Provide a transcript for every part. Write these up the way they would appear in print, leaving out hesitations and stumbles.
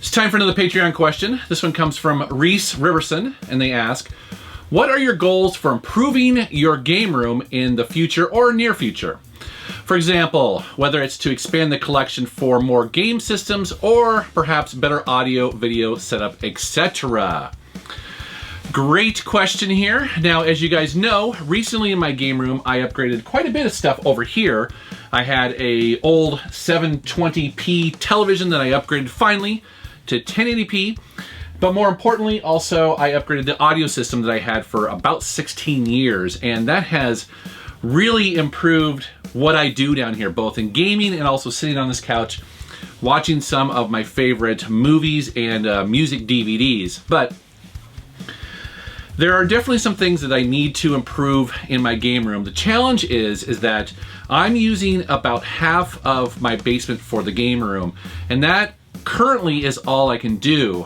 It's time for another Patreon question. This one comes from ReeseRiverson, and they ask, what are your goals for improving your game room in the future or near future? For example, whether it's to expand the collection for more game systems or perhaps better audio, video setup, etc. Great question here. Now, as you guys know, recently in my game room, I upgraded quite a bit of stuff over here. I had a old 720p television that I upgraded finally to 1080p. But more importantly, also, I upgraded the audio system that I had for about 16 years. And that has really improved what I do down here, both in gaming and also sitting on this couch, watching some of my favorite movies and music DVDs. But there are definitely some things that I need to improve in my game room. The challenge is that I'm using about half of my basement for the game room, and that currently is all I can do.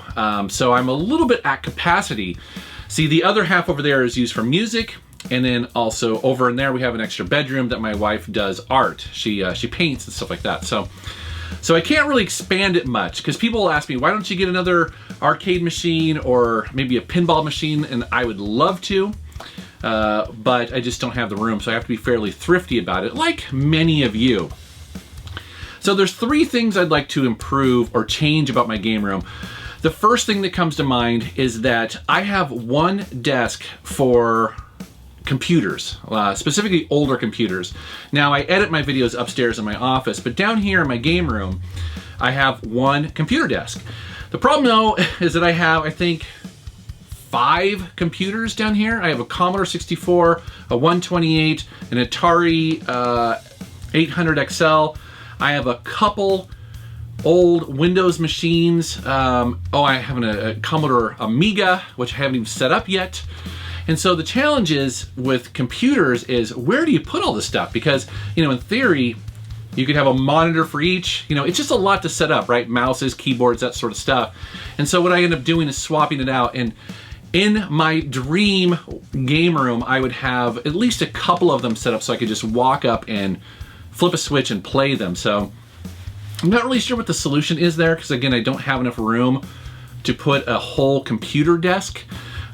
So I'm a little bit at capacity. See, the other half over there is used for music, and then also over in there we have an extra bedroom that my wife does art. She paints and stuff like that. So I can't really expand it much because people will ask me, why don't you get another arcade machine or maybe a pinball machine? And I would love to, but I just don't have the room. So I have to be fairly thrifty about it, like many of you. So there's three things I'd like to improve or change about my game room. The first thing that comes to mind is that I have one desk for computers, specifically older computers. Now, I edit my videos upstairs in my office, but down here in my game room, I have one computer desk. The problem though is that I have, I think, 5 computers down here. I have a Commodore 64, a 128, an Atari 800 XL. I have a couple old Windows machines. I have a Commodore Amiga, which I haven't even set up yet. And so the challenge is with computers is, where do you put all this stuff? Because, you know, in theory, you could have a monitor for each. You know, it's just a lot to set up, right? Mouses, keyboards, that sort of stuff. And so what I end up doing is swapping it out. And in my dream game room, I would have at least a couple of them set up so I could just walk up and flip a switch and play them. So I'm not really sure what the solution is there because, again, I don't have enough room to put a whole computer desk.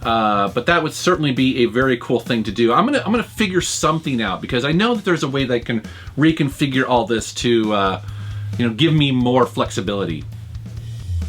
But that would certainly be a very cool thing to do. I'm gonna figure something out because I know that there's a way that I can reconfigure all this to give me more flexibility.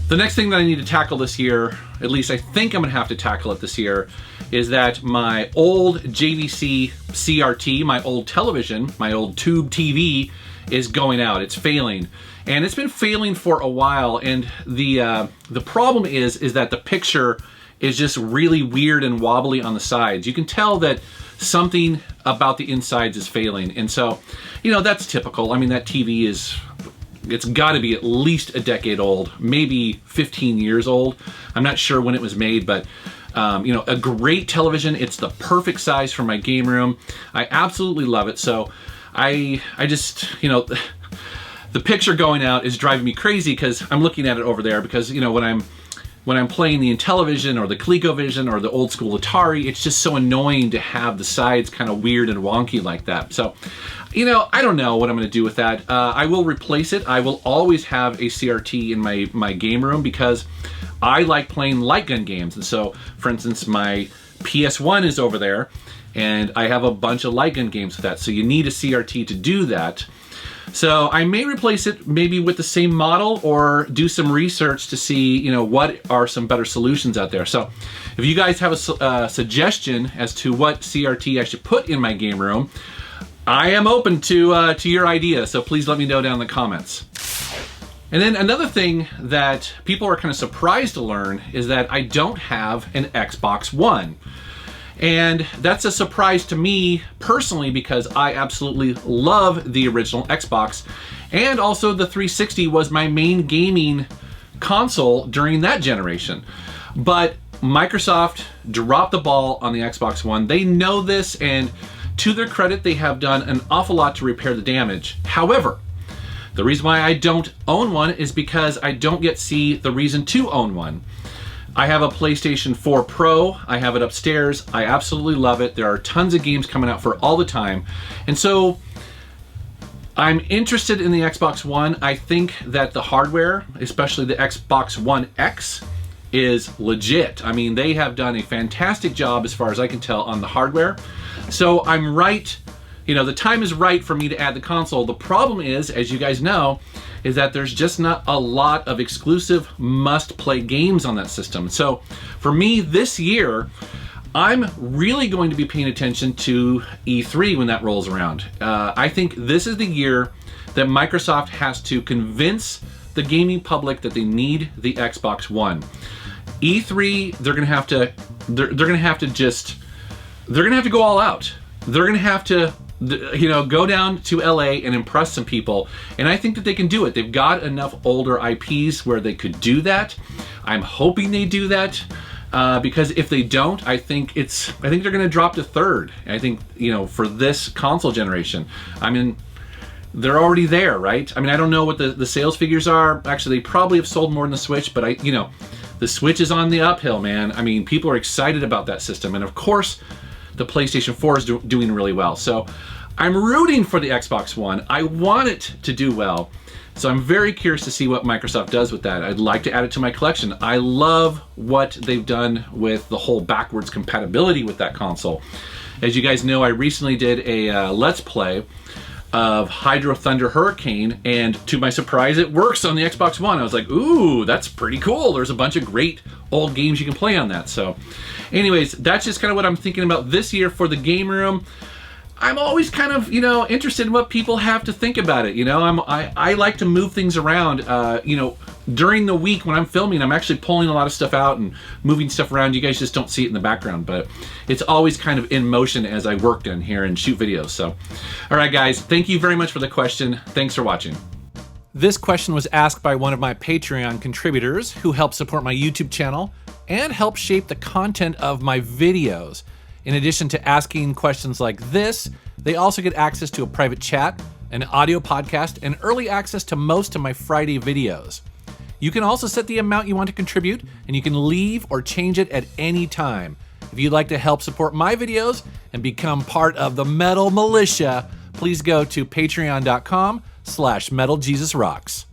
The next thing that I need to tackle this year, at least I think I'm gonna have to tackle it this year, is that my old JVC CRT, my old television, my old tube TV, is going out. It's failing. And it's been failing for a while, and the problem is that the picture is just really weird and wobbly on the sides. You can tell that something about the insides is failing. And so, you know, that's typical. I mean, that TV it's gotta be at least a decade old, maybe 15 years old. I'm not sure when it was made, but a great television. It's the perfect size for my game room. I absolutely love it. So I just, the picture going out is driving me crazy because I'm looking at it over there because, when I'm playing the Intellivision or the ColecoVision or the old school Atari, it's just so annoying to have the sides kind of weird and wonky like that. So, I don't know what I'm going to do with that. I will replace it. I will always have a CRT in my game room because I like playing light gun games. And so, for instance, my PS1 is over there, and I have a bunch of light gun games with that. So you need a CRT to do that. So I may replace it maybe with the same model or do some research to see, what are some better solutions out there. So if you guys have a suggestion as to what CRT I should put in my game room, I am open to your idea. So please let me know down in the comments. And then another thing that people are kind of surprised to learn is that I don't have an Xbox One. And that's a surprise to me personally because I absolutely love the original Xbox, and also the 360 was my main gaming console during that generation. But Microsoft dropped the ball on the Xbox One. They know this, and to their credit, they have done an awful lot to repair the damage. However, the reason why I don't own one is because I don't yet see the reason to own one. I have a PlayStation 4 Pro. I have it upstairs. I absolutely love it. There are tons of games coming out for all the time. And so I'm interested in the Xbox One. I think that the hardware, especially the Xbox One X, is legit. I mean, they have done a fantastic job as far as I can tell on the hardware. So I'm right, the time is right for me to add the console. The problem is, as you guys know, is that there's just not a lot of exclusive must-play games on that system. So for me this year, I'm really going to be paying attention to E3 when that rolls around. I think this is the year that Microsoft has to convince the gaming public that they need the Xbox One. E3, they're gonna have to go all out. They're gonna have to, go down to LA and impress some people, and I think that they can do it. They've got enough older IPs where they could do that. I'm hoping they do that. Because if they don't, I think they're going to drop to third. I think, for this console generation, I mean, they're already there, right? I mean, I don't know what the sales figures are. Actually, they probably have sold more than the Switch, but the Switch is on the uphill, man. I mean, people are excited about that system. And of course, the PlayStation 4 is doing really well. So I'm rooting for the Xbox One. I want it to do well. So I'm very curious to see what Microsoft does with that. I'd like to add it to my collection. I love what they've done with the whole backwards compatibility with that console. As you guys know, I recently did a Let's Play of Hydro Thunder Hurricane, and to my surprise, it works on the Xbox One. I was like, ooh, that's pretty cool. There's a bunch of great old games you can play on that. So anyways, that's just kind of what I'm thinking about this year for the game room. I'm always kind of, interested in what people have to think about it. I like to move things around. During the week when I'm filming, I'm actually pulling a lot of stuff out and moving stuff around. You guys just don't see it in the background, but it's always kind of in motion as I work down here and shoot videos. So, all right, guys, thank you very much for the question. Thanks for watching. This question was asked by one of my Patreon contributors who help support my YouTube channel and help shape the content of my videos. In addition to asking questions like this, they also get access to a private chat, an audio podcast, and early access to most of my Friday videos. You can also set the amount you want to contribute, and you can leave or change it at any time. If you'd like to help support my videos and become part of the Metal Militia, please go to patreon.com/MetalJesusRocks.